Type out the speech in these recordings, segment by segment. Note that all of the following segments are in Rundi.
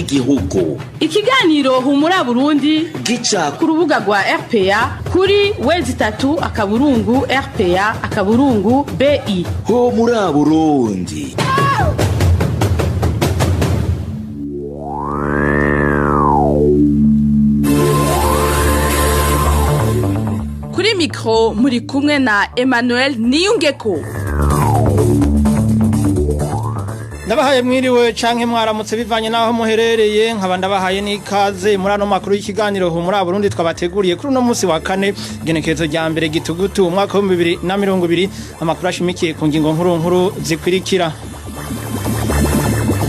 Igihugu. Ikiganiro humura Burundi gica ku rubuga rwa RPA kuri www.rpa.bi. Humura Burundi. Kuri mikro muri kumwe na Emmanuel NIYUNGEKO. Ndabahaye mwiriwe canke mwaramutse bivanye naho muherereye nkaba ndabahaye n'ikaze muri ano makuru y'ikiganiro humura Burundi twabateguriye kuri uno munsi wa kane genekerezo rya mbere Gitugutu umwaka wa 2020 amakuru ashimikiye ku ngingo nkuru zikwirikira.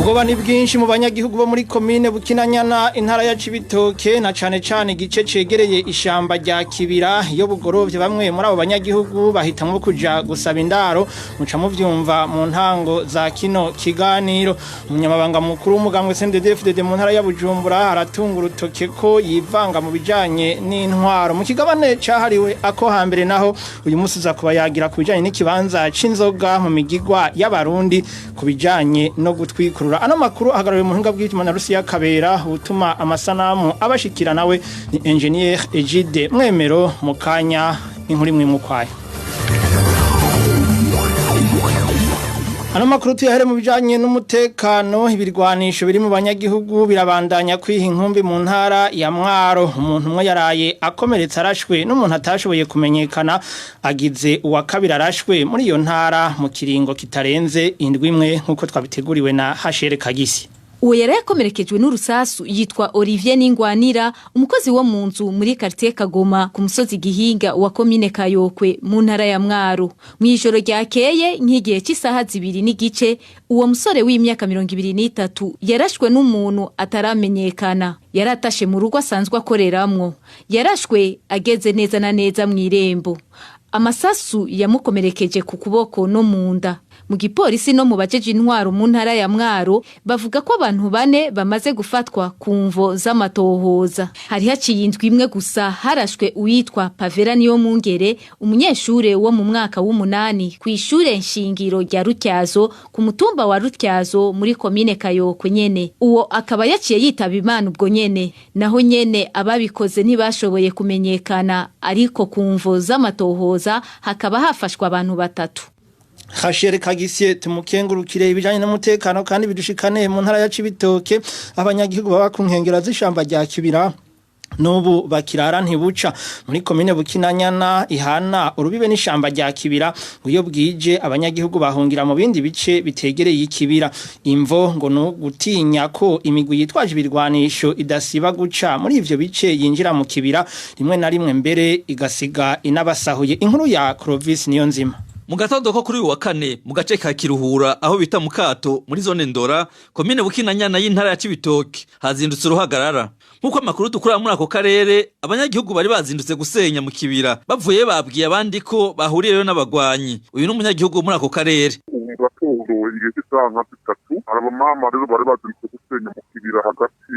Ubwoba ni bwinshi mu banyagihugu bo muri komine Bukinanyana intara ya Cibitoke na cane igice cegereye ishamba rya Kibira iyo bugorovye bamwe muri abo banyagihugu bahitamwo kuja gusaba indaro muca muvyumva mu ntango za kino kiganiro. Umunyamabanga mukuru w'umugambwe CNDD-FDD mu ntara ya Bujumbura aratunga urutoke ko yivanga mu bijanye n'intwaro mu kigabane cahariwe ako hambere naho uyu musi uza kuba yagira ku bijanye n'ikibanza c'inzoga mu migigwa y'abarundi ku bijanye no gutwikura. Ano makuru ahagarariwe mu hinga bw'Imana na Rusiya Kabera utuma amasanamu abashikira nawe ni engineer Egide Mwemero mukanya inkuri mwe mukwaye. Ano makuru tuyahere mu bijanye n'umutekano ibirwanisho biri mu banyagihugu birabandanya kwiha inkumbi mu ntara ya Mwaro. Umuntu umwe yaraye akomeretse arashwe n'umuntu atashoboye kumenyekana agize uwa kabiri arashwe muri iyo ntara mu kiringo kitarenze indwi imwe nkuko twabiteguriwe na Hashere Kagisi. Uwo yari yakomerekejwe n'urusasu yitwa Olivier Ningwanira umukozi wo mu nzu muri quartier Kagoma ku musozi Gihinga wa komine Kayokwe mu ntara ya Mwaro. Mu ijoro ryakeye nk'igihe cy'isaha 2 n'igice uwo musore w'imyaka 23 yarashwe n'umuntu ataramenyekana. Yaratashe mu rugo asanzwe akoreramwo. Yarashwe ageze neza na neza mu irembo. Amasasu yamukomerekeje ku kuboko no mu nda. Mu gipolisi no mu bajeje intwaro mu ntara ya Mwaro bavuga ko abantu 4 bamaze gufatwa ku mvo z'amatohoza. Hari haciye indwi imwe gusa harashwe uwitwa Pavera niyo mungere umunyeshure wo mu mwaka w'8 ku ishure nshingiro rya Rutyazo ku mutumba wa Rutyazo muri komine Kayokwe nyene. Uwo akaba yaciye yitaba Imana ubwo nyene. Naho nyene ababikoze ntibashoboye kumenyekana ariko ku mvo z'amatohoza hakaba hafashwa abantu 3. Hashere Kagisi tumukengurukire ibijanye n'umutekano kandi bidushikane mu ntara ya Cibitoke abanyagihugu baba ku nkengera z'ishamba rya Kibira nubu bakirara ntibuca muri komine Bukinanyana ihana urubibe n'ishamba rya Kibira iyo bwije abanyagihugu bahungira mu bindi bice bitegereye ikibira imvo ngo no gutinya ko imigwi yitwaje ibirwanisho idasiba guca muri ivyo bice yinjira mu Kibira rimwe na rimwe mbere igasiga inabasahuye inkuru ya Clovis niyo nzima. Mu gatondo ko kuri uwa kane mu gace ka Kiruhura aho bita Mukato muri zone Ndora komine Bukinanyana y'intara ya Cibitoke hazindutse uruhagarara nkuko amakuru dukura muri ako karere abanyagihugu bari bazindutse gusenya mu Kibira bavuye babwiye abandi ko bahuriyeyo n'abagwanyi uyu n'umunyagihugu muri ako karere gatondo igihe cy'isanga 3 abamama rero bari bazindutse gusenya mu Kibira hagati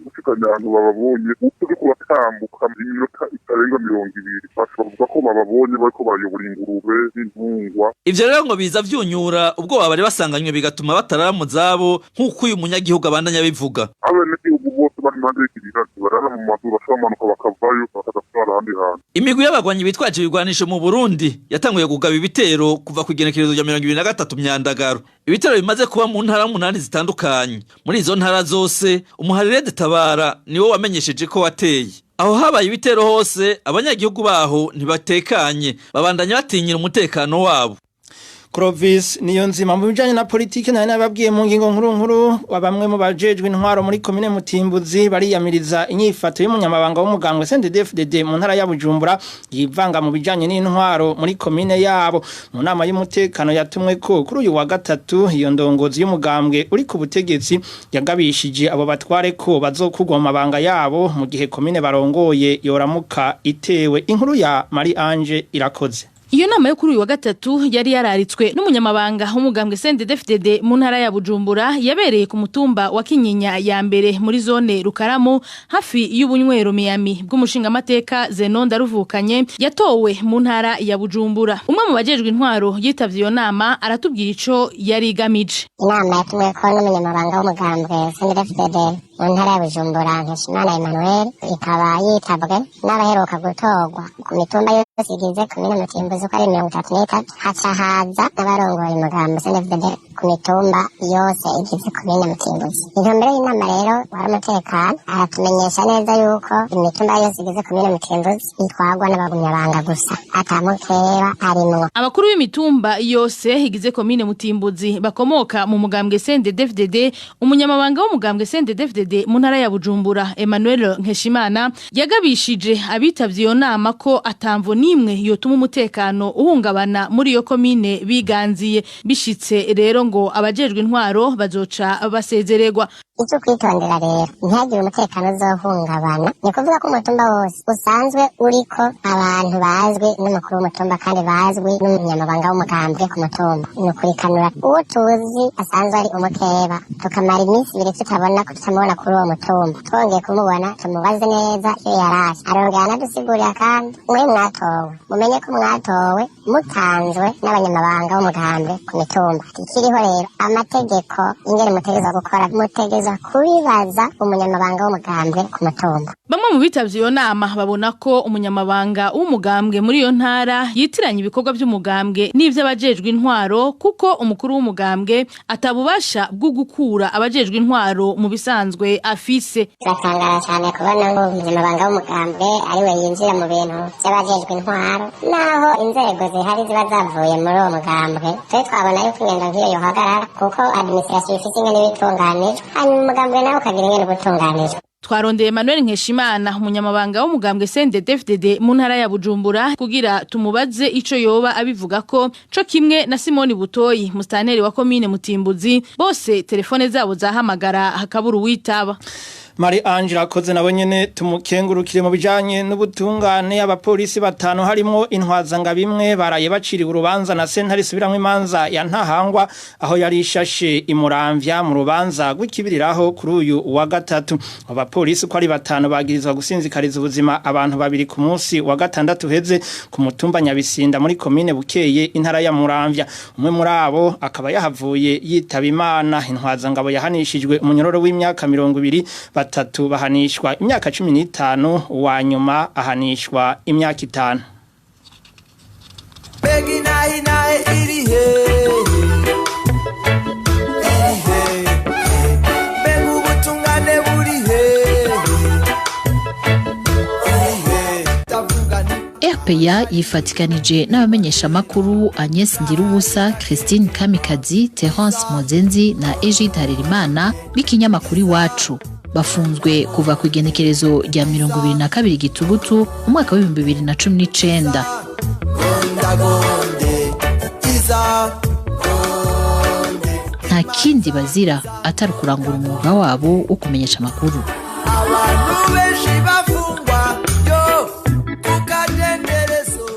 ufikanya abantu bababonye uko kubatambuka iminota itarenga 200 bavuga ko bababonye bariko bayobora ingurube n'intungwa. Ivyo rero ngo biza vyunyura ubwo bari basanganywe bigatuma batarara mu zabo nkuko uyu munyagihugu abandanya bivuga. Abenegihugu bose bari impande y'Ikibira barara mu mazu bashamanuka bakavayo bakatwara ahandi hantu. Imigwi y'abagwanyi bitwaje ibigwanisho mu Burundi yatanguye kugaba ibitero kuva ku igenekerezo rya 2023 Myandagaro. Ibitero bimaze kuba mu ntara 8 zitandukanye. Muri izo ntara zose umuharire Tabara niwo wamenyesheje ko wateye. Aho habaye ibitero hose abanyagihugu baho ntibatekanye babandanya batinyira umutekano wabo. Clovis niyo nzima mu bijanye na politike nayo nababwiye mu ngingo nkuru bamwe mu bajejwe intwaro muri komine Mutimbuzi bariyamiriza inyifato y'umunyamabanga w'umugambwe CNDD-FDD mu ntara ya Bujumbura yivanga mu bijanye n'intwaro muri komine yabo mu nama y'umutekano yatumwe ko kuri uyu wa gatatu iyo ndongozi y'umugambwe uri ku butegetsi yagabishije abo batware ko bazokugwa mu mabanga yabo mu gihe komine barongoye yoramuka itewe inkuru ya Marie Ange irakoze. Iyo nama yo kuri uyu wa gatatu yari yararitswe n'umunyamabanga w'umugambwe CNDD-FDD mu ntara ya Bujumbura yabereye ku mutumba wa Kinyinya ya mbere muri zone Rukaramu hafi y'ubunywero Miami bw'umushinga mateka Zeno Ndaruvukanye yatowe mu ntara ya Bujumbura. Umwe mu bajejwe intwaro yitavye iyo nama aratubwira ico yari igamije. Inama yatumwe ko n'umunyamabanga w'umugambwe CNDD-FDD mu ntara ya Bujumbura Nkeshimana Emmanuel ikaba yitabwe n'abaheruka gutorwa ku mitumba yose igize komine Mutimbuzi uko ari 33 haca haza n'abarongoye umugambwe CNDD-FDD ku mitumba yose igize komine Mutimbuzi. Intumbero y'inama rero wari umutekano aratumenyesha neza yuko imitumba yose igize komine Mutimbuzi itwagwa n'abagumyabanga gusa atamukeba arimwo. Abakuru b'imitumba yose igize komine Mutimbuzi bakomoka mu mugambwe CNDD-FDD umunyamabanga w'umugambwe CNDD-FDD mu ntara ya Bujumbura Emmanuel Nkeshimana yagabishije abitavye iyo nama ko atamvo nimwe yotuma umutekano uhungabana muri iyo komine biganziye bishitse rero ngo abajejwe intwaro bazoca basezererwa. Icyo kwitondera rero ntihagire umutekano uzohungabana ni kuvuga ko umutumba wose usanzwe uriko abantu bazwi n'umukuru w'umutumba kandi bazwi n'umunyamabanga w'umugambwe ku mutumba ni ukurikanura uwo tuzi asanzwe ari umukeba tukamara iminsi ibiri tutamubona kuri uwo mutumba twongeye kumubona tumubaze neza iyo yaraje arongera anadusigurira kandi mwe mwatowe mumenye ko mwatowe mutanzwe n'abanyamabanga w'umugambwe ku mitumba ikiriho rero amategeko ingene mutegezwa gukora mutegezwa kubibaza umunyamabanga w'umugambwe ku mutumba. Bamwe mu bitavye iyo nama babona ko umunyamabanga w'umugambwe muri iyo ntara yitiranya ibikorwa by'umugambwe n'ivy'abajejwe intwaro kuko umukuru w'umugambwe atabubasha bwo gukura abajejwe intwaro mu bisanzwe afise. Turatangara cyane kubona ngo umunyamabanga w'umugambwe ariwe yinjira mu bintu by'abajejwe intwaro naho inzego zihari ziba zavuye muri uwo mugambwe twe twabona yuko ingendo nk'iyo yohagarara kuko administration ifite ingene bitunganijwe umugambwe nawe ukagira ingene ubutunganijwe. Twarondeye Emmanuel Nkeshimana umunyamabanga w'umugambwe CNDD-FDD mu ntara ya Bujumbura kugira tumubaze ico yoba abivuga ko co kimwe na Simoni Butoyi mustaneri wa komine Mutimbuzi bose telefone zabo zahamagara hakabura uwitaba. Mari Angela koze nabo nyene tumukengurukire mu bijanye n'ubutungane abapolisi batanu harimo intwazanga bimwe baraye baciriwe urubanza na sentare subiramwe imanza ya Ntahangwa aho yari ishashe imuramvya mu rubanza gw'ikibiriraho kuri uyu wa gatatu. Abapolisi ko ari batanu bagirizwa gusinzikariza ubuzima abantu babiri ku munsi wa gatandatu heze ku mutumba Nyabisinda muri komine Bukeye intara ya Muramvya. Umwe muri abo akaba yahavuye yitaba Imana. Intwazanga abo yahanishijwe umunyororo w'imyaka 20 batatu bahanishwa imyaka 15 wa nyuma ahanishwa imyaka 5. Begi nahi irihe Begu butungane burihe RPA yifatikanije n'abamenyesha makuru Agnes Ndirubusa, Christine Kamikazi, Terence Mozenzi na Egide Harerimana b'ikinyamakuru Iwacu. Bafunzwe kuva ku igenekerezo rya 22 Gitugutu mu mwaka wa 2019. Nta kindi bazira atari kurangura umwuga wabo wo kumenyesha amakuru. Abantu benshi bafungwa yo kukadenderezo.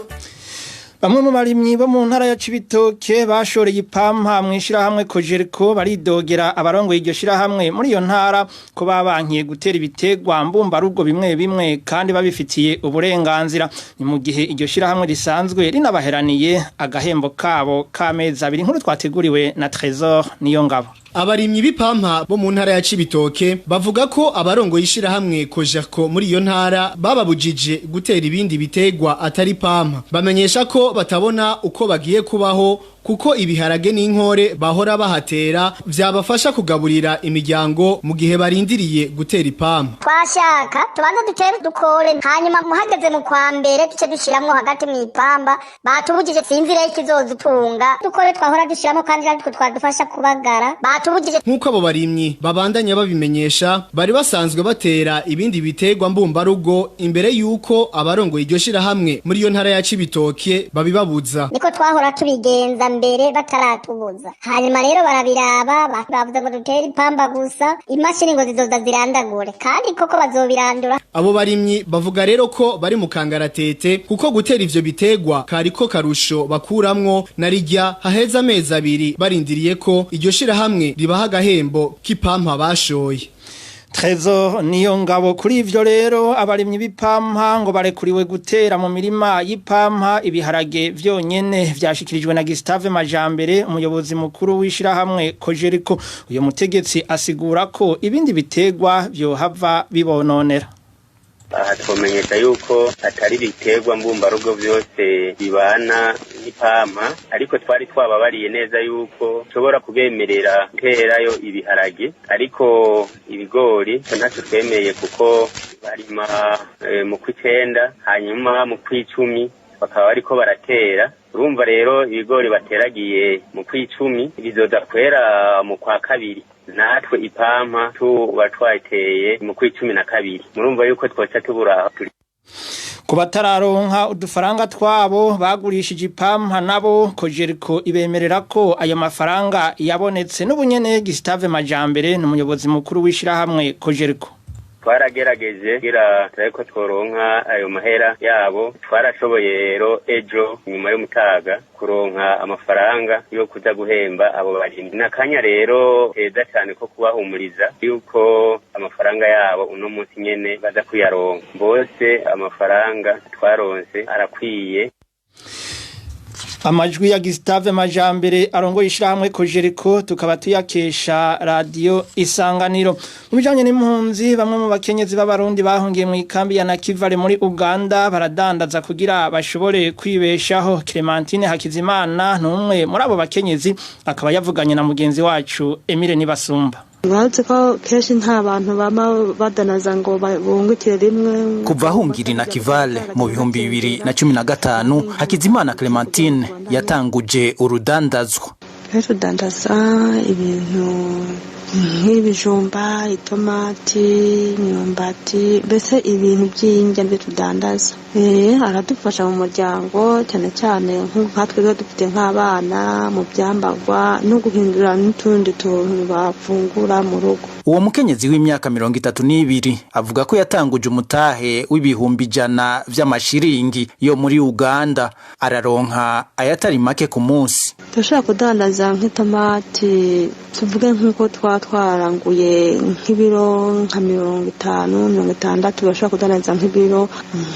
Bamwe mu barimyi bo mu ntara ya Cibitoke bashoreye ipampa mwishira hamwe Kojeriko baridogera abarongo iryo shira hamwe muri iyo ntara ko babankiye gutera ibitegwa mbumba rugo bimwe bimwe kandi babifitiye uburenganzira. Ni mu gihe iryo shira hamwe risanzwe rinabaheraniye agahembo kabo kameza abiri nkuru twateguriwe na Trésor niyo ngabo. Abarimyi b'ipampa bo mu ntara ya Cibitoke bavuga ko abarongo yishira hamwe Kojeriko muri iyo ntara bababujije gutera ibindi bitegwa atari pampa. Bamenyesha ko batabona uko bagiye kubaho kuko ibiharage n'inkore bahora bahatera vyabafasha kugaburira imiryango mu gihe barindiriye gutera ipampa. Twashaka tubanza dutere dukore hanyuma muhageze mu kwa mbere duce dushiramwo hagati mu ipamba batubujije sinzire ikizozutunga dukore twahora dushiramo kandi ariko twadufasha kubagara batubujije. Nkuko abo barimyi babandanya babimenyesha bari basanzwe batera ibindi bitegwa mbumba rugo imbere yuko abarongo iryo shira hamwe muri iyo ntara ya Cibitoke babibabuza. Niko twahora tubigenza mbere bataratubuza hanyuma rero barabiraba bavuze ngo dutere ipamba gusa imashini ngo zizoza zirandagure kandi koko bazobirandura. Abo barimyi bavuga rero ko bari mu kangaratete kuko gutera ivyo bitegwa kariko karusho bakuramwo narijya haheza amezi abiri barindiriye ko iryo shira hamwe ribaha agahembo k'ipampa bashoye. Trezor niyo ngabo kuri ivyo rero abarimyi b'ipampa ngo barekuriwe gutera mu mirima y'ipampa ibiharage vyonyene vyashikirijwe na Gustave Majambere umuyobozi mukuru w'ishira hamwe Kojeriko. Uyo mutegetsi asigura ko ibindi bitegwa vyo hava bibononera. Aha twomenyesha yuko atari biterwa mbumbarugo byose bibana n'ipampa ariko twari twababariye neza yuko nshobora kubemerera guterayo ibiharage ariko ibigori ntacyo twemeye kuko barima mu kw'icenda hanyuma mu kw'icumi bakaba bariko baratera. Urumva rero ibigori bateragiye mu kw'icumi bizoza kwera mu kwa kabiri. Natwe ipampa tuba twateye mu kw'icumi na kabiri. Murumva yuko twoca tubura turi. Ku batararonka udufaranga twabo bagurishije ipampa nabo Kojeriko ibemerera ko ayo mafaranga yabonetse n'ubunyene Gustave Majambere n'umuyobozi mukuru w'ishira hamwe Kojeriko. Twaragerageje kugira tureko tworonka ayo mahera yabo twarashoboye rero ejo nyuma y'umutaga kuronka amafaranga yo kuza guhemba abo barimyi nakanya rero heza cyane ko kubahumuriza yuko amafaranga yabo uno munsi nyene baza kuyaronka bose amafaranga twaronse arakwiye. Amajwi ya Gustave Majambere arongoye ishirahamwe Kojeriko tukaba tuyakesha radio Isanganiro. Mu bijanye n'impunzi bamwe mu bakenyezi b'abarundi bahungiye mu ikambi ya Nakivale muri Uganda baradandaza kugira bashobore kwibeshaho. Clementine Hakizimana numwe muri abo bakenyezi akaba yavuganye na mugenzi wacu Emile Nibasumba. Mwazi ko keshi nta bantu bama badanaza ngo bungukire rimwe kuva hungiri na Kivale mu 2015 Hakizimana Clementine yatanguje urudandazwa. Dandaza ibintu nk'ibijumba, itomati, imyumbati, mbese ibintu by'indya byo tudandaza. Aradufasha mu muryango cyane cyane nk'atwe dufite nk'abana mu byambagwa no guhindura n'utundi tuntu bafungura mu rugo. Uwo mukenyezi w'imyaka 32 avuga ko yatanguje umutahe w'ibihumbi 100 vy'amashiringi yo muri Uganda araronka ayatari make ku munsi. Dushaka kudandaza nk'itomati tuvuge nk'uko twaranguye nk'ibiro nka 50-60 bashaka kudandaza nk'ibiro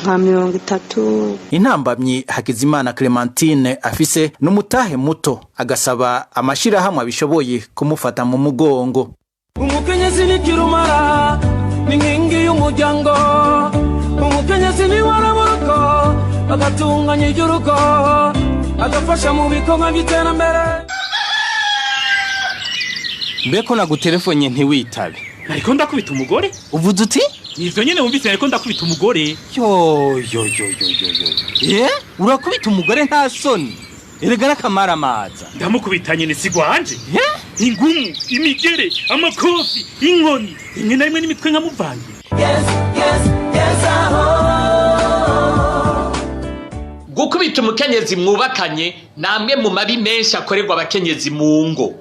nka 30. Intambamyi Hakizimana Clementine afise n'umutahe muto agasaba amashira hamwe abishoboye kumufata mu mugongo. Umukenyezi ni kirumara n'inkingi y'umuryango umukenyezi ni warabuko agatunganya igihugu agafasha mu bikorwa by'iterambere. Mbeko nagutelefone ntiwitabe ariko ndakubita umugore uvuze uti nivyo nyene wumvise ariko ndakubita umugore yo urakubita umugore nta soni erega nakamara amaza ndamukubita nyene sigwanje ingumu imigere amakofi inkoni rimwe na rimwe n'imitwe nkamuvange. Gukubita umukenyezi mwubakanye namwe mu mabi menshi akorerwa abakenyezi mu ngo.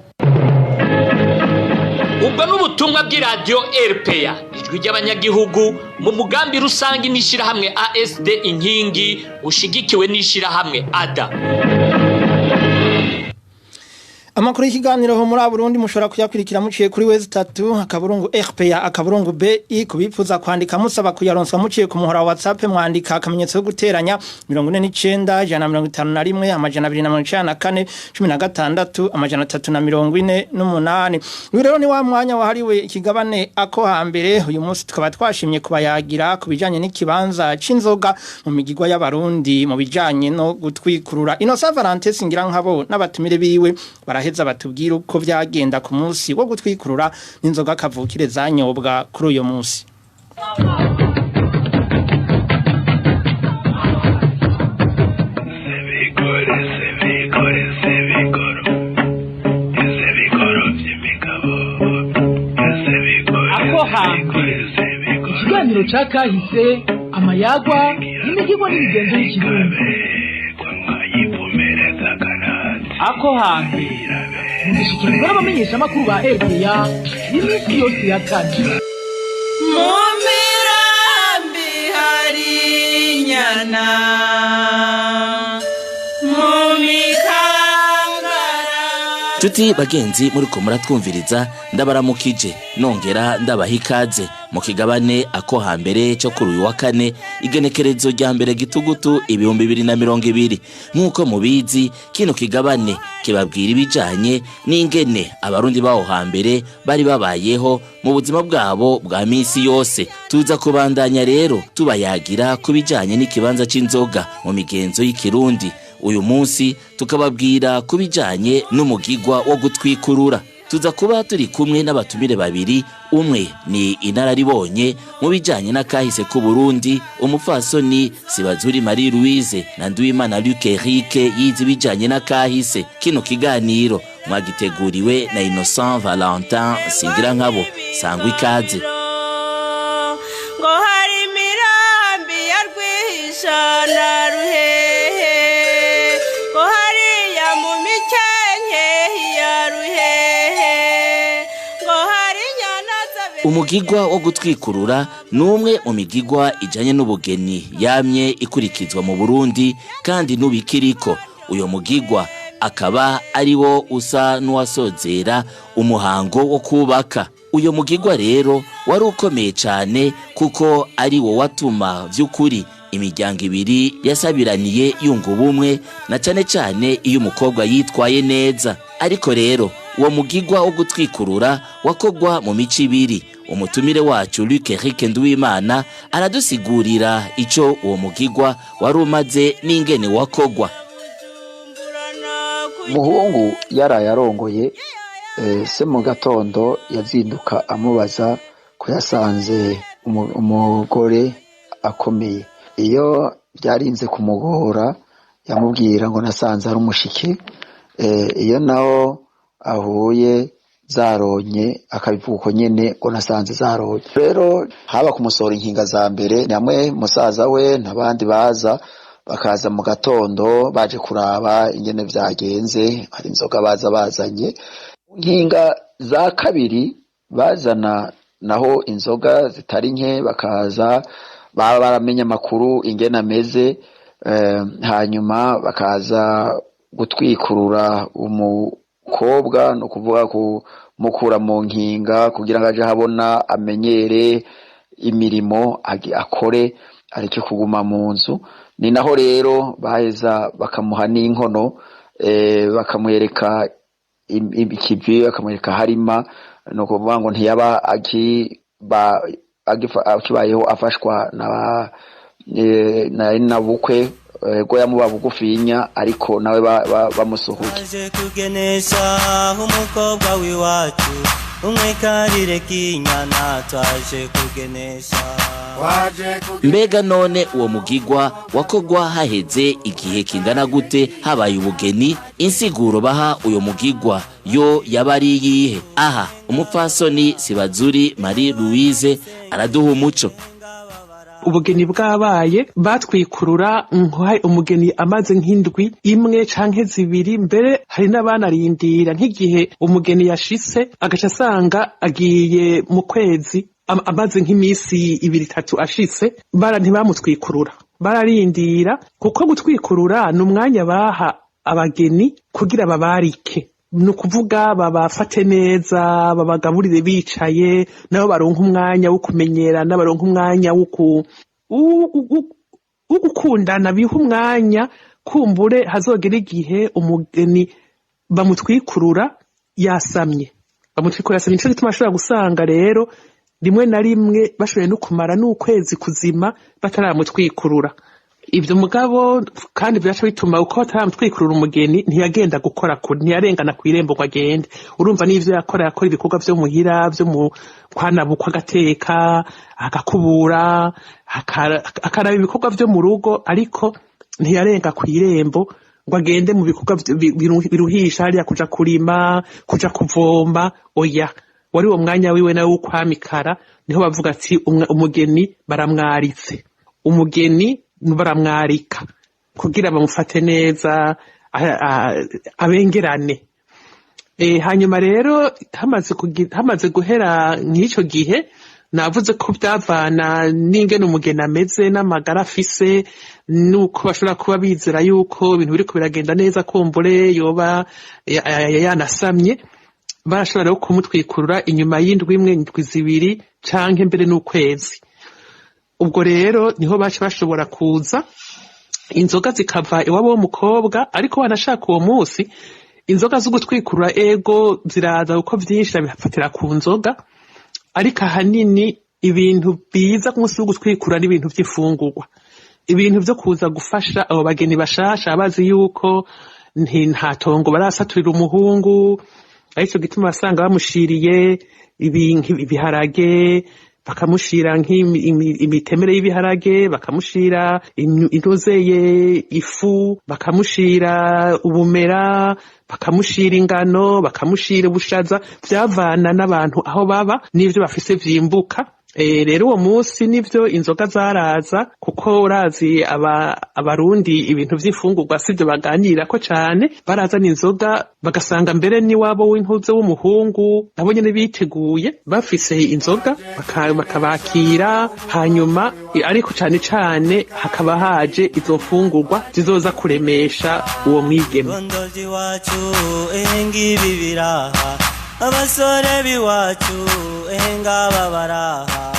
Ubwo n'ubutumwa bw'iradio RPA ijwi ry'Abanyagihugu mu mugambi rusangi n'ishira hamwe ASD inkingi ushigikiwe n'ishira hamwe ADA. Amakuru y'ikiganiro ho muri Burundi mushobora kuyakurikira muciye kuri wezi 3 akaburungu RPA akaburungu BI kubifuza kwandika musaba kuyaronswa muciye ku muhora wa WhatsApp mwandika akamenyetso guteranya 49 151 amajana 294 16 amajana 348. Uyu rero ni wa mwanya wahariwe ikigabane ako hambere uyu munsi tukaba twashimye kubayagira kubijanye n'ikibanza c'inzoga mu migigwa y'abarundi mu bijanye no gutwikurura. Innocent Valentes ngira nkabo n'abatumire biwe heza batubwira uko vyagenda ku munsi wo gutwikurura n'inzoga kavukire zanyobwa kuri uyo munsi. Ako hambere ikiganiro cakahise amayagwa n'imigigwa n'imigenzo y'ikirundi. ako hambere mugishikirizwa n'abamenyesha makuru ba RPA iminsi yose ya kane. Mumirambi hari nyana Tuti bagenzi muri ko muratwumviriza ndabaramukije nongera ndabaha ikaze mu kigabane ako hambere cyo kuri uyu wa kane igenekerezo rya mbere Gitugutu 2020 nk'uko mubizi kino kigabane kibabwira ibijanye n'ingene abarundi baho hambere bari babayeho mu buzima bwabo bwa misi yose. Tuza kubandanya rero tubayagira kubijanye n'ikibanza c'inzoga mu migenzo y'ikirundi. Uyu munsi tukababwira kubijanye n'umugigwa wo gutwikurura. Tuza kuba turi kumwe n'abatumire babiri, umwe ni inararibonye mu bijanye n'akahise ku Burundi, umupfasoni Sibazuri Marie Louise na Nduwimana Luc Eric yize ibijanye n'akahise. Kino kiganiro mwagiteguriwe na Innocent Valentin Singira nkabo. Sangwa ikaze. ngo hari mirambi ya rwihisha na ruhehe ngo hariya mu mikenke ya ruhehe ngo hari nyana zabe. Umugigwa wo gutwikurura numwe mu migigwa ijanye n'ubugeni yamye ikurikizwa mu Burundi kandi nubikiriko. Uyo mugigwa akaba ari wo usa n'uwasozera umuhango wo kubaka. Uyo mugigwa rero wari ukomeye cyane kuko ari wo watuma vy'ukuri imiryango ibiri yasabiraniye yunga ubumwe, na cyane cyane iyo umukobwa yitwaye neza. Ariko rero uwo mugigwa wo gutwikurura wakogwa mu mico ibiri. Umutumire wacu Luc Eric Nduwimana aradusigurira ico uwo mugigwa wari umaze n'ingene wakogwa. Muhungu yaraye arongoye se mu gatondo yazinduka amubaza ko yasanze umugore akomeye. Iyo byarinze kumugora yamubwira ngo nasanze ari umushiki. Iyo naho ahuye zaronye akabivuko nyene ngo nasanze zaronye. Rero haba kumusora inkinga za mbere namwe musaza we nabandi baza bakaza mu gatondo baje kuraba ingene vyagenze, hari inzoga baza bazanye. Nkinga za kabiri bazana naho inzoga zitari nke, bakaza baba baramenya amakuru ingene ameze, hanyuma bakaza gutwikurura umukobwa no kuvuga kumukura mu nkinga kugira ngo aje habona amenyere imirimo akore areke kuguma mu nzu. Ni naho rero baheza bakamuha n'inkono, bakamwereka ikivi, bakamwereka harima, no kuvuga ngo ntiyaba akibayeho afashwa na bukwe go yamuba bugufinya, ariko nawe bamusuhuye. Aje kugenesha umukobwa wiwacu umwe karire kinyana twaje kugenesha. Mbega none uwo mugigwa wakogwa haheze igihe kingana gute habaye ubugeni? Insiguro baha uyo mugigwa yo yabari yihe? Aha umupfasoni Sibazuri Marie Louise araduha umuco. Ubugeni bwabaye batwikurura umugeni amaze nk'indwi imwe canke zibiri, mbere hari n'abanarindira nk'igihe umugeni yashise agaca asanga agiye mu kwezi amaze nk'imisi 2-3 ashitse, ntibamutwikurura, bararindira kuko gutwikurura n'umwanya baha abageni kugira babarike, nukuvuga babafate neza, babagaburire bicaye, nabo baronka umwanya wo kumenyerana, baronka umwanya wo gukundana, biha umwanya kumbure hazogera igihe umugeni bamutwikurura yasamye. Bamutwikurura yasamye, nico gituma ashobora gusanga rero rimwe na rimwe bashoboye no kumara n'ukwezi kuzima bataramutwikurura. Ibyo mugabo kandi byaca bituma uko bataramutwikurura umugeni ntiyagenda gukora kure, ntiyarengana ku irembo ngo agende. Urumva n'ivyo yakora ibikorwa vyo muhira, vyo mu kwanabukwa, agateka, agakubura, akaraba ibikorwa vyo mu rugo, ariko ntiyarenga ku irembo ngo agende mu bikorwa biruhisha, hariya kuja kurima, kuja kuvoma. Oya, wari uwo mwanya wiwe nawe ukwamikara. Niho bavuga ati umugeni baramwaritse, umugeni baramwarika kugira bamufate neza, abengerane. Hanyuma rero hamaze guhera nk'icyo gihe navuze ko byavana n'ingene umugeni ameze n'amagara afise nuko bashobora kuba bizera yuko ibintu biriko biragenda neza kumbure yoba yanasamye barashobora rero kumutwikurura inyuma y'indwi imwe indwi zibiri canke mbere n'ukwezi. Ubwo rero niho baca bashobora kuza inzoga zikava iwabo w'umukobwa, ariko wanashaka uwo munsi inzoga zo gutwikurura ego ziraza uko vyinshi bifatira ku nzoga, ariko ahanini ibintu biza ku munsi wo gutwikurura n'ibintu vy'ifungurwa, ibintu vyo kuza gufasha abo bageni bashasha abazi yuko nta tongo barasaturira umuhungu, arico gituma basanga bamushiriye ibiharage, bakamushira nk'imitemere y'ibiharage, bakamushira intozeye ifu, bakamushira ubumera, bakamushira ingano, bakamushira ubushaza, vyavana n'abantu aho baba n'ivyo bafise vyimbuka. Rero uwo munsi nivyo inzoga zaraza, kuko urazi abarundi ibintu vy'ifungurwa sivyo baganirako cane, barazana inzoga bagasanga mbere niwabo w'inkuze w'umuhungu nabo nyene biteguye bafise inzoga bakabakira, hanyuma ariko cane cane hakaba haje izo mfungurwa zizoza kuremesha uwo mwigeme. Abasore biwacu engaba baraha.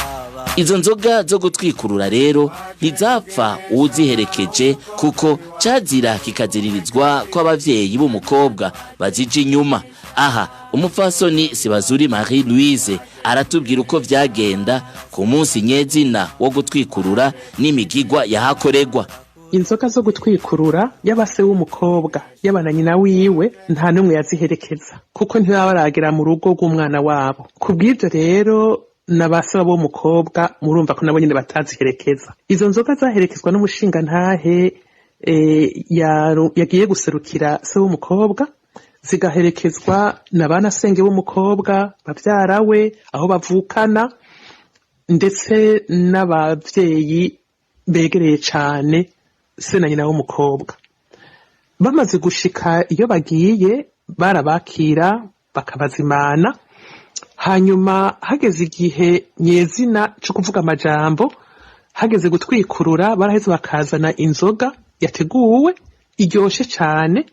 Izo nzoga zo gutwikurura rero ntizapfa uziherekeje, kuko cazira kikaziririzwa ko abavyeyi b'umukobwa bazije inyuma. Aha umupfasoni Sibazuri Marie Louise aratubwira uko vyagenda ku munsi nyezina wo gutwikurura n'imigigwa yahakoregwa. Inzoga zo gutwikurura y'abase w'umukobwa y'abana nyina wiwe nta numwe yaziherekeza, kuko ntibaba baragera mu rugo rw'umwana wabo. Kubw'ivyo rero n'abase b'umukobwa murumva ko nabo nyene bataziherekeza. Izo nzoga zaherekezwa n'umushinga ntahe yagiye guserukira se w'umukobwa, zigaherekezwa na bana senge w'umukobwa, bavyarawe aho bavukana, ndetse n'abavyeyi begereye cane se na nyina w'umukobwa. Bamaze gushika iyo bagiye barabakira bakabazimana, hanyuma hageze igihe nyezina cyo kuvuga amajambo, hageze gutwikurura baraheze bakazana inzoga yateguwe iryoshe cane,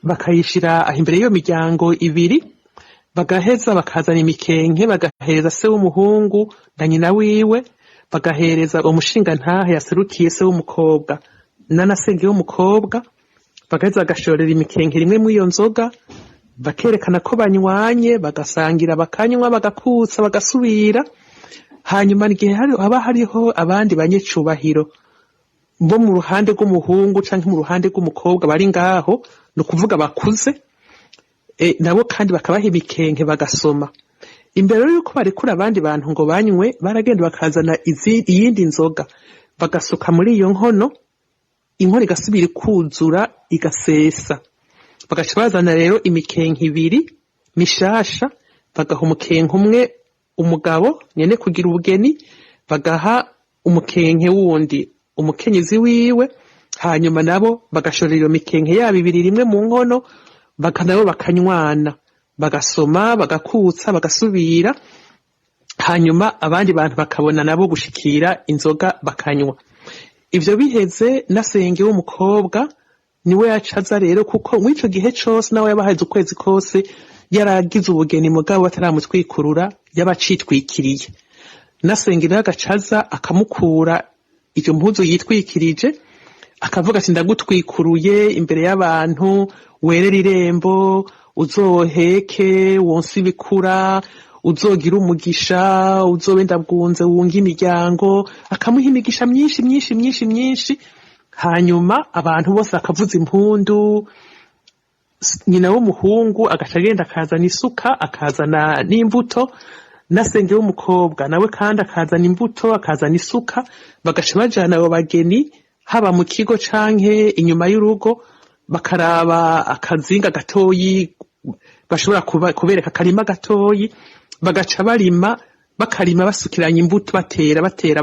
bakayishira imbere y'iyo miryango ibiri, bagaheza bakazana imikenke bagahereza se w'umuhungu na nyina wiwe, bagahereza umushinga ntahe yaserukiye se w'umukobwa nanasenge w'umukobwa, bagaheza bagashorera imikenke rimwe mu iyo nzoga, bakerekana ko banywanye, bagasangira bakanywa, bagakutsa bagasubira. Hanyuma igihe haba hariho abandi banyecubahiro bo mu ruhande rw'umuhungu canke mu ruhande rw'umukobwa bari ngaho, no kuvuga bakuze, nabo kandi bakabaha imikenke bagasoma. Imbere yuko barekura abandi bantu ngo banywe, baragenda bakazana iyindi nzoga bagasuka muri iyo nkono, inkono igasubira ikuzura igasesa. Bagaca bazana rero imikenke ibiri mishasha, bagaha umukenke umwe umugabo nyene kugira ubugeni, bagaha umukenke wundi umukenyezi wiwe, hanyuma nabo bagashorera iyo mikenke yabo ibiri rimwe mu nkono, nabo bakanywana, bagasoma bagakutsa bagasubira, hanyuma abandi bantu bakabona nabo gushikira inzoga bakanywa. Ivyo biheze nasenge w'umukobwa niwe yacaza rero, kuko mw'ico gihe cose nawe yabahaze ukwezi kose yaragize ubugeni mugabo bataramutwikurura yabacitwikiriye. Nasenge rero agacaza akamukura iyo mpuzu yitwikirije, akavuga ati ndagutwikuruye imbere y'abantu, werera irembo, uzoheke wonse ibikura, uzogira umugisha, uzobe ndabwunze wunga imiryango, akamuha imigisha myinshi myinshi myinshi myinshi. Hanyuma abantu bose bakavuza impundu, nyina w'umuhungu agaca agenda akazana isuka, akazana n'imbuto, nasenge w'umukobwa nawe kandi akazana imbuto akazana isuka, bagaca bajana abo bageni haba mu kigo canke inyuma y'urugo, bakaraba akazinga gatoyi bashobora kubereka akarima gatoyi, bagaca bakarima basukiranya imbuto, batera bagatera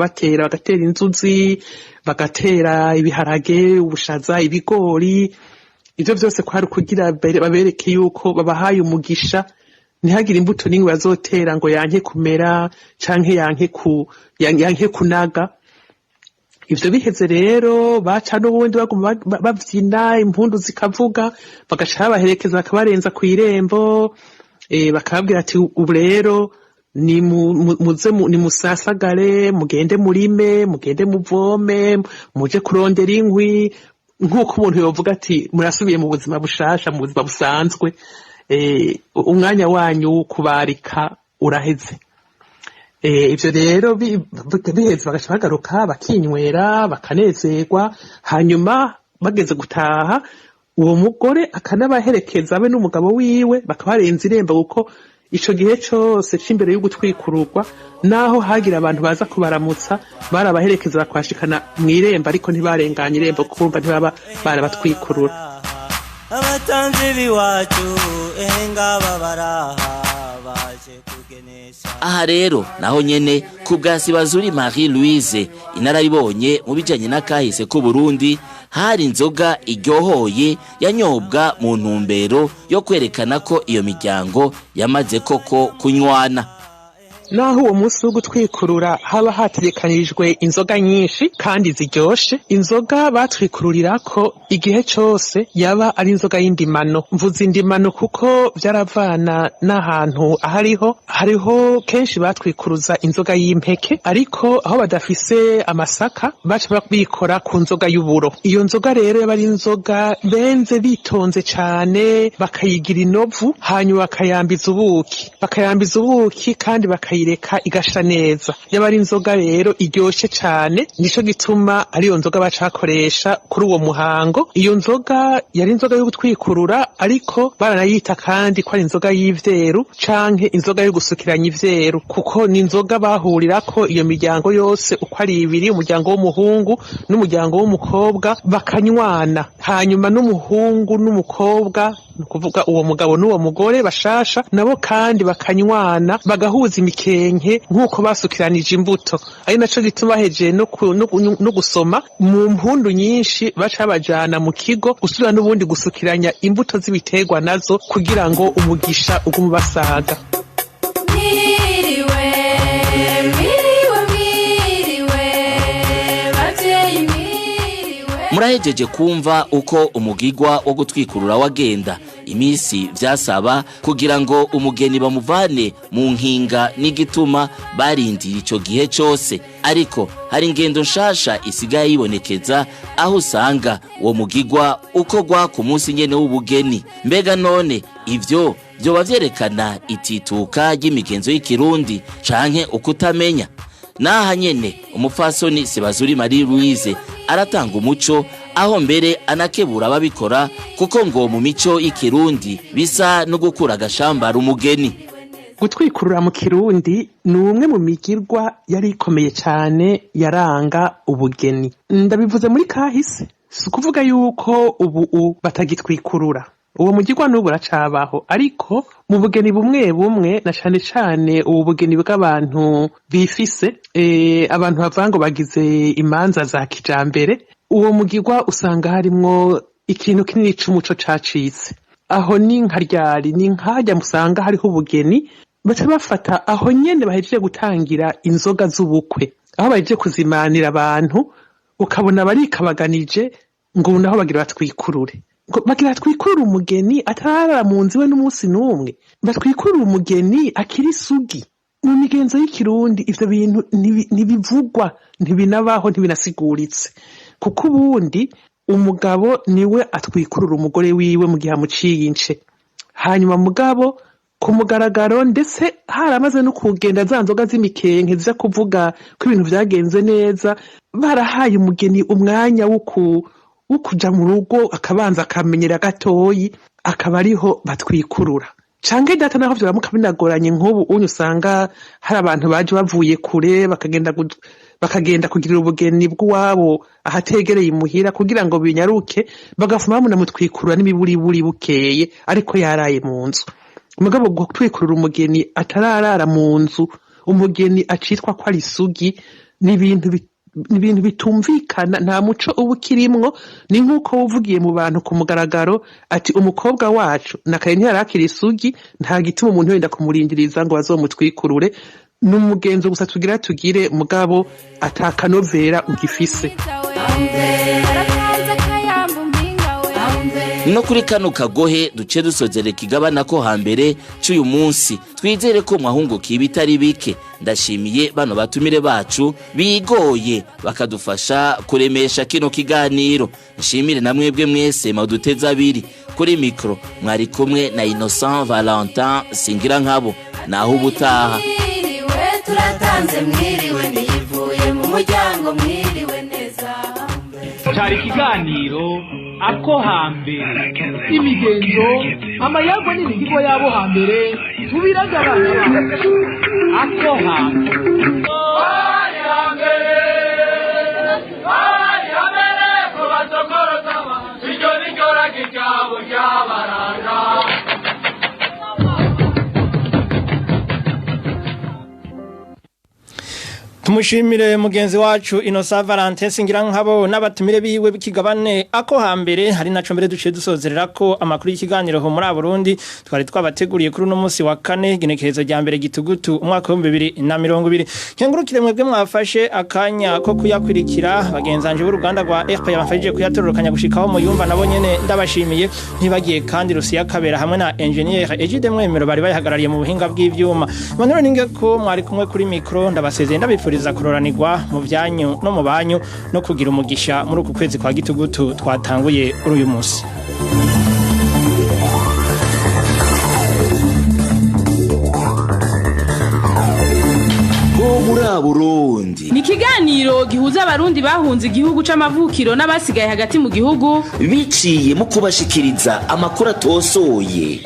inzuzi, bagatera ibiharage, ubushaza, ibigori, ivyo vyose kwari kugira babereke yuko babahaye umugisha ntihagire imbuto n'imwe bazotera ngo yanke kumera canke yanke kunaga. Ivyo biheze rero baca n'ubundi baguma bavyina impundu zikavuga bagaca babaherekeza bakabarenza kw'irembo bakababwira ati ubu rero ni musasagare mugende murime mugende muvome muje kurondera inkwi nk'uko umuntu yovuga ati murasubiye mu buzima bushasha mu buzima busanzwe umwanya wanyu wo kubarika uraheze. Ivyo rero biheze bagaca bagaruka bakinywera bakanezerwa hanyuma bageze gutaha uwo mugore akanabaherekeza be n'umugabo wiwe bakabarenza irembo kuko ico gihe cose c'imbere yo gutwikururwa naho hagira abantu baza kubaramutsa barabaherekeza bakwashikana mw'irembo ariko ntibarenganya irembo kumva ntibaba barabatwikurura. abatanzi biwacu ngaba baraha baje kugenesha. Aha rero naho nyene ku bwa Sibazuri Marie Louise inararibonye mu bijanye n'akahise ku Burundi hari inzoga iryohoye yanyobwa mu ntumbero yo kwerekana ko iyo miryango yamaze koko kunywana. Naho uwo munsi wo gutwikurura haba hategekanijwe inzoga nyinshi kandi ziryoshe, inzoga batwikururirako igihe cose yaba ari inzoga y'indimano. Mvuze indimano kuko vyaravana n'ahantu hariho kenshi batwikuruza inzoga y'impeke, ariko aho badafise amasaka baca babikora ku nzoga y'uburo. Iyo nzoga rero yaba ari inzoga benze bitonze cane bakayigira inovu hanyuma bakayambiza ubuki kandi bakayireka igasha neza. Yaba ari inzoga rero iryoshe cane nico gituma ari iyo nzoga bacakoresha kuri uwo muhango. Iyo nzoga yari inzoga yo gutwikurura ariko baranayita kandi ko ari inzoga y'ivyeru canke inzoga yo gusukiranya ivyeru kuko ni inzoga bahurirako iyo miryango yose uko ari ibiri, umuryango w'umuhungu n'umuryango w'umukobwa bakanywana, hanyuma n'umuhungu n'umukobwa nukuvuga uwo mugabo n'uwo mugore bashasha nabo kandi bakanywana bagahuza imikenke nk'uko basukiranije imbuto. Ari naco gituma heje no gusoma mu mpundu nyinshi baca bajana mu kigo gusubira n'ubundi gusukiranya imbuto z'ibiterwa nazo kugira ngo umugisha ugume basaga. Murahejeje kumva uko umugigwa wo gutwikurura wagenda. Imisi vyasaba kugira ngo umugeni bamuvane mu nkinga n'igituma barindira ico gihe cose, ariko hari ingendo nshasha isigaye yibonekeza aho usanga uwo mugigwa ukorwa ku munsi nyene w'ubugeni. Mbega none ivyo vyoba vyerekana itituka ry'imigenzo y'ikirundi canke ukutamenya? Naha nyene umupfasoni Sibazuri Marie Louise aratanga umuco aho mbere anakebura ababikora kuko ngo mu mico y'ikirundi bisa no gukura agashambara umugeni. Gutwikurura mu kirundi ni umwe mu migirwa yari ikomeye cyane yaranga ubugeni. Ndabivuze muri kahise si kuvuga yuko ubu batagitwikurura. Uwo mugirwa n'ubu uracabaho ariko mu bugeni bumwe na cane ubu bugeni bw'abantu bifise abantu bavango bagize imanza za kijambere, uwo mugirwa usanga harimwo ikintu kinini c'umuco cacitse. Aho ni nkaryari ni nkajya musanga hariho ubugeni baca bafata aho nyene bahejeje gutangira inzoga z'ubukwe, aho bahejeje kuzimanira abantu ukabona barikabaganije ngo naho bagira batwikurure. Bagira twikurura umugeni atarara mu nzu we n'umunsi n'umwe, batwikurura umugeni akiri sugi. Mu migenzo y'ikirundi ivyo bintu ntibivugwa, ntibinabaho, ntibinasiguritse kuko ubundi umugabo niwe atwikurura umugore wiwe mu gihe amuciye ince, hanyuma mugabo ku mugaragaro ndetse haramaze no kugenda za nzoga z'imikenke ziza kuvuga ko ibintu vyagenze neza, barahaye umugeni umwanya wo kuja mu rugo akabanza akamenyera gatoyi akaba ariho batwikurura. Canke data naho vyoramuka binagoranye nk'ubu unyu usanga hari abantu baje bavuye kure bakagenda kugira ubugeni bw'uwabo ahategereye imuhira kugira ngo binyaruke bagafuma munamutwikurura n'imiburiburi bukeye ariko yaraye mu nzu. Umugabo gutwikurura umugeni atararara mu nzu, umugeni acitwa ko ari sugi, ni ibintu ibintu bitumvikana nta muco uba ukirimwo ni nk'uko uvugiye mu bantu ku mugaragaro ati umukobwa wacu nakaye ntiyarakira isugi nta gituma umuntu wenda kumurindiriza ngo bazomutwikurure n'umugenzo gusa tugire mugabo atakanovera ugifise. no kuri kano kagohe duce dusozera ikigabana ko hambere cy'uyu munsi twizere ko mwahungukiye ibitari bike. Ndashimiye bano batumire bacu bigoye bakadufasha kuremesha kino kiganiro. Nshimire na mwebwe mwese maduteza abiri kuri mikro mwari kumwe na Innocent Valentin Singira nkabo naho ubutaha. Turatanze mwiriwe nivuye mu muryango mwiriwe neza. Cyari ikiganiro ako hambere imigenzo amayago n'imihigo yabo hambere tubiraga abana ako hambere ko batokoroza iryo nikora kikabo cyabaranga. Tumushimire mugenzi wacu Innocent Valentin Singira nkabo n'abatumire biwe bikigabane ako hambere. Hari naco mbere duciye dusozerera ko amakuru y'ikiganiro ho muri Burundi twari twabateguriye kuri uno munsi wa kane genekerezo rya mbere Gitugutu umwaka wa 2020. Nkengurukire mwebwe mwafashe akanya ko kuyakwirikira bagenzanje b'uruganda rwa RPA bafashije kuyatororokanya gushikaho mu yumva nabo nyene ndabashimiye. Ntibagiye kandi Rusiya Kabera hamwe na engineer Egide Mwemero bari bayihagarariye mu buhinga bw'ivyuma. Emmanuel NIYUNGEKO mwari kumwe kuri micro ndabasezeye ndabifuriza kuroranirwa mu byanyu no mu banyu no kugira umugisha muri uku kwezi kwa Gitugutu twatanguye uri uyu munsi. muri Burundi ni ikiganiro gihuza abarundi bahunze igihugu c'amavukiro n'abasigaye hagati mu gihugu biciye mu kubashikiriza amakuru atosoye.